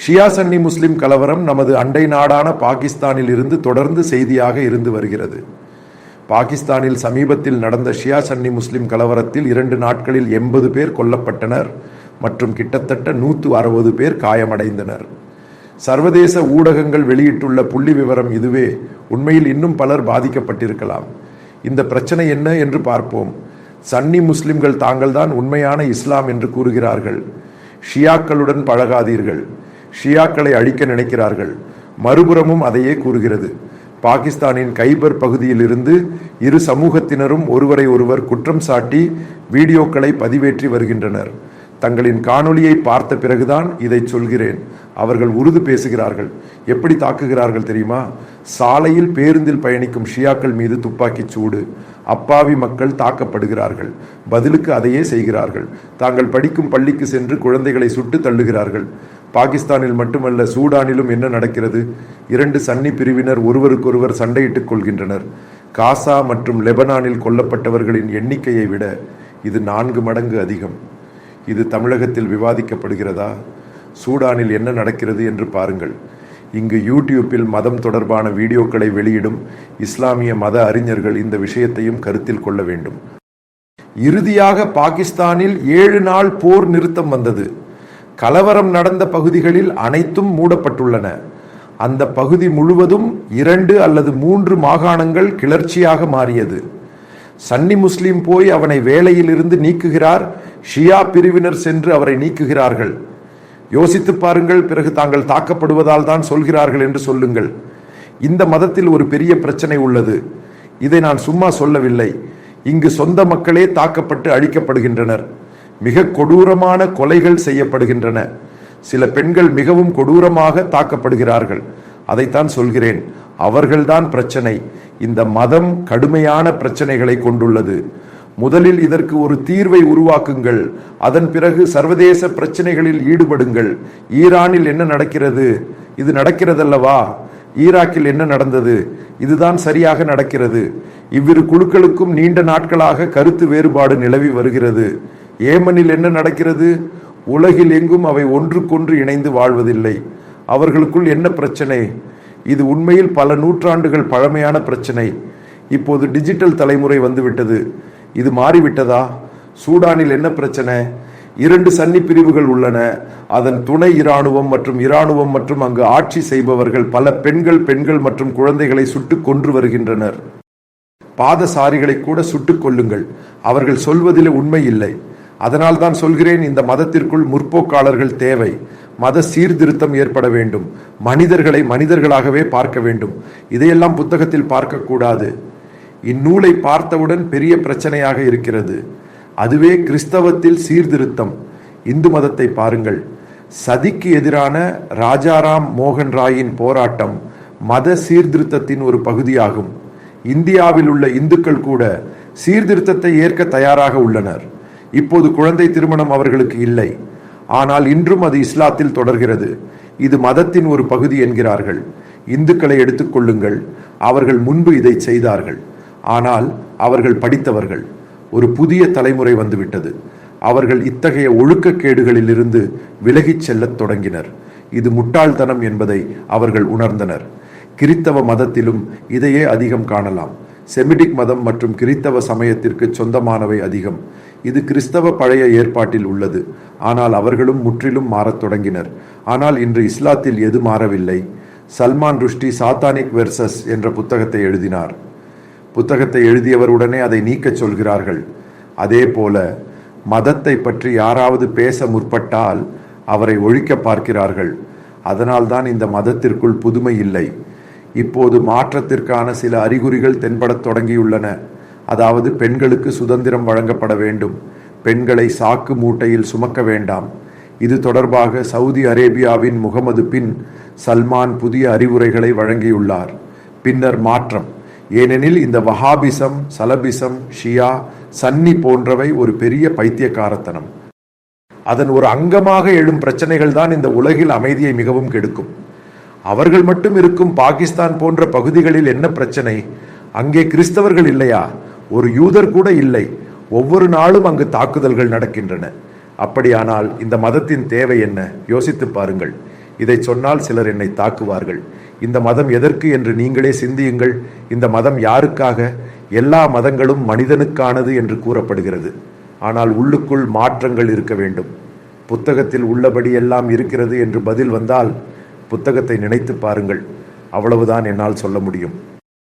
ஷியா சன்னி முஸ்லிம் கலவரம் நமது அண்டை நாடான பாகிஸ்தானில் இருந்து தொடர்ந்து செய்தியாக இருந்து வருகிறது. பாகிஸ்தானில் சமீபத்தில் நடந்த ஷியா சன்னி முஸ்லிம் கலவரத்தில் 2 நாட்களில் 80 பேர் கொல்லப்பட்டனர் மற்றும் கிட்டத்தட்ட 160 பேர் காயமடைந்தனர். சர்வதேச ஊடகங்கள் வெளியிட்டுள்ள புள்ளி விவரம் இதுவே. உண்மையில் இன்னும் பலர் பாதிக்கப்பட்டிருக்கலாம். இந்த பிரச்சனை என்ன என்று பார்ப்போம். சன்னி முஸ்லிம்கள் தாங்கள்தான் உண்மையான இஸ்லாம் என்று கூறுகிறார்கள். ஷியாக்களுடன் பழகாதீர்கள், ஷியாக்களை அழிக்க நினைக்கிறார்கள். மறுபுறமும் அதையே கூறுகிறது. பாகிஸ்தானின் கைபர் பகுதியில் இருந்து இரு சமூகத்தினரும் ஒருவரை ஒருவர் குற்றம் சாட்டி வீடியோக்களை பதிவேற்றி வருகின்றனர். தங்களின் காணொளியை பார்த்த பிறகுதான் இதை சொல்கிறேன். அவர்கள் உருது பேசுகிறார்கள். எப்படி தாக்குகிறார்கள் தெரியுமா? சாலையில் பேருந்தில் பயணிக்கும் ஷியாக்கள் மீது துப்பாக்கிச் சூடு. அப்பாவி மக்கள் தாக்கப்படுகிறார்கள். பதிலுக்கு அதையே செய்கிறார்கள். தாங்கள் படிக்கும் பள்ளிக்கு சென்று குழந்தைகளை சுட்டு தள்ளுகிறார்கள். பாகிஸ்தானில் மட்டுமல்ல, சூடானிலும் என்ன நடக்கிறது? 2 சன்னி பிரிவினர் ஒருவருக்கொருவர் சண்டையிட்டுக் கொள்கின்றனர். காசா மற்றும் லெபனானில் கொல்லப்பட்டவர்களின் எண்ணிக்கையை விட இது 4 மடங்கு அதிகம். இது தமிழகத்தில் விவாதிக்கப்படுகிறதா? சூடானில் என்ன நடக்கிறது என்று பாருங்கள். இங்கு யூடியூப்பில் மதம் தொடர்பான வீடியோக்களை வெளியிடும் இஸ்லாமிய மத அறிஞர்கள் இந்த விஷயத்தையும் கருத்தில் கொள்ள வேண்டும். இறுதியாக பாகிஸ்தானில் 7 நாள் போர் நிறுத்தம் வந்தது. கலவரம் நடந்த பகுதிகளில் அனைத்தும் மூடப்பட்டுள்ளன. அந்த பகுதி முழுவதும் 2 அல்லது 3 மாகாணங்கள் கிளர்ச்சியாக மாறியது. சன்னி முஸ்லிம் போய் அவனை வேலையில் இருந்து நீக்குகிறார். ஷியா பிரிவினர் சென்று அவரை நீக்குகிறார்கள். யோசித்து பாருங்கள். பிறகு தாங்கள் தாக்கப்படுவதால் தான் சொல்கிறார்கள் என்று சொல்லுங்கள். இந்த மதத்தில் ஒரு பெரிய பிரச்சனை உள்ளது. இதை நான் சும்மா சொல்லவில்லை. இங்கு சொந்த மக்களே தாக்கப்பட்டு அழிக்கப்படுகின்றனர். மிக கொடூரமான கொலைகள் செய்யப்படுகின்றன. சில பெண்கள் மிகவும் கொடூரமாக தாக்கப்படுகிறார்கள். அதைத்தான் சொல்கிறேன். அவர்கள்தான் பிரச்சனை. இந்த மதம் கடுமையான பிரச்சனைகளை கொண்டுள்ளது. முதலில் இதற்கு ஒரு தீர்வை உருவாக்குங்கள். அதன் பிறகு சர்வதேச பிரச்சனைகளில் ஈடுபடுங்கள். ஈரானில் என்ன நடக்கிறது? இது நடக்கிறதல்லவா? ஈராக்கில் என்ன நடந்தது? இதுதான் சரியாக நடக்கிறது. இவ்விரு குழுக்களுக்கும் நீண்ட நாட்களாக கருத்து வேறுபாடு நிலவி வருகிறது. ஏமனில் என்ன நடக்கிறது? உலகில் எங்கும் அவை ஒன்றுக்கொன்று இணைந்து வாழ்வதில்லை. அவர்களுக்குள் என்ன பிரச்சனை? இது உண்மையில் பல நூற்றாண்டுகள் பழமையான பிரச்சனை. இப்போது டிஜிட்டல் தலைமுறை வந்துவிட்டது. இது மாறிவிட்டதா? சூடானில் என்ன பிரச்சனை? 2 சன்னி பிரிவுகள் உள்ளன. அதன் துணை இராணுவம் மற்றும் அங்கு ஆட்சி செய்பவர்கள் பல பெண்கள் மற்றும் குழந்தைகளை சுட்டுக் கொன்று வருகின்றனர். பாதசாரிகளை கூட சுட்டுக் கொள்ளுங்கள். அவர்கள் சொல்வதில் உண்மை இல்லை. அதனால் தான் சொல்கிறேன், இந்த மதத்திற்குள் முற்போக்காளர்கள் தேவை. மத சீர்திருத்தம் ஏற்பட வேண்டும். மனிதர்களை மனிதர்களாகவே பார்க்க வேண்டும். இதையெல்லாம் புத்தகத்தில் பார்க்கக்கூடாது. இந்நூலை பார்த்தவுடன் பெரிய பிரச்சனையாக இருக்கிறது. அதுவே கிறிஸ்தவத்தில் சீர்திருத்தம். இந்து மதத்தை பாருங்கள். சதிக்கு எதிரான ராஜாராம் மோகன் ராயின் போராட்டம் மத சீர்திருத்தத்தின் ஒரு பகுதியாகும். இந்தியாவில் உள்ள இந்துக்கள் கூட சீர்திருத்தத்தை ஏற்க தயாராக உள்ளனர். இப்போது குழந்தை திருமணம் அவர்களுக்கு இல்லை. ஆனால் இன்றும் அது இஸ்லாத்தில் தொடர்கிறது. இது மதத்தின் ஒரு பகுதி என்கிறார்கள். இந்துக்களை எடுத்துக்கொள்ளுங்கள். அவர்கள் முன்பு இதை செய்தார்கள். ஆனால் அவர்கள் படித்தவர்கள். ஒரு புதிய தலைமுறை வந்துவிட்டது. அவர்கள் இத்தகைய ஒழுக்கக்கேடுகளில் இருந்து விலகிச் செல்லத் தொடங்கினர். இது முட்டாள்தனம் என்பதை அவர்கள் உணர்ந்தனர். கிறித்தவ மதத்திலும் இதையே அதிகம் காணலாம். செமிடிக் மதம் மற்றும் கிறித்தவ சமயத்திற்கு சொந்தமானவை அதிகம். இது கிறிஸ்தவ பழைய ஏற்பாட்டில் உள்ளது. ஆனால் அவர்களும் முற்றிலும் மாறத் தொடங்கினர். ஆனால் இன்று இஸ்லாத்தில் எது மாறவில்லை? சல்மான் ருஷ்டி சாத்தானிக் வெர்சஸ் என்ற புத்தகத்தை எழுதினார். புத்தகத்தை எழுதியவர் உடனே அதை நீக்கச் சொல்கிறார்கள். அதே போல மதத்தை பற்றி யாராவது பேச முற்பட்டால் அவரை ஒழிக்க பார்க்கிறார்கள். அதனால்தான் இந்த மதத்திற்குள் புதுமை இல்லை. இப்போது மாற்றத்திற்கான சில அறிகுறிகள் தென்படத் தொடங்கியுள்ளன. அதாவது பெண்களுக்கு சுதந்திரம் வழங்கப்பட வேண்டும். பெண்களை சாக்கு மூட்டையில் சுமக்க வேண்டாம். இது தொடர்பாக சவுதி அரேபியாவின் முகமது பின் சல்மான் புதிய அறிவுரைகளை வழங்கியுள்ளார். பின்னர் மாற்றம். ஏனெனில் இந்த வஹாபிசம், சலபிசம், ஷியா, சன்னி போன்றவை ஒரு பெரிய பைத்தியக்காரத்தனம். அதன் ஒரு அங்கமாக எழும் பிரச்சனைகள் தான் இந்த உலகில் அமைதியை மிகவும் கெடுக்கும். அவர்கள் மட்டும் இருக்கும் பாகிஸ்தான் போன்ற பகுதிகளில் என்ன பிரச்சனை? அங்கே கிறிஸ்தவர்கள் இல்லையா? ஒரு யூதர் கூட இல்லை. ஒவ்வொரு நாளும் அங்கு தாக்குதல்கள் நடக்கின்றன. அப்படியானால் இந்த மதத்தின் தேவை என்ன? யோசித்து பாருங்கள். இதை சொன்னால் சிலர் என்னை தாக்குவார்கள். இந்த மதம் எதற்கு என்று நீங்களே சிந்தியுங்கள். இந்த மதம் யாருக்காக? எல்லா மதங்களும் மனிதனுக்கானது என்று கூறப்படுகிறது. ஆனால் உள்ளுக்குள் மாற்றங்கள் இருக்க வேண்டும். புத்தகத்தில் உள்ளபடி எல்லாம் இருக்கிறது என்று பதில் வந்தால் புத்தகத்தை நினைத்து பாருங்கள். அவ்வளவுதான் என்னால் சொல்ல முடியும்.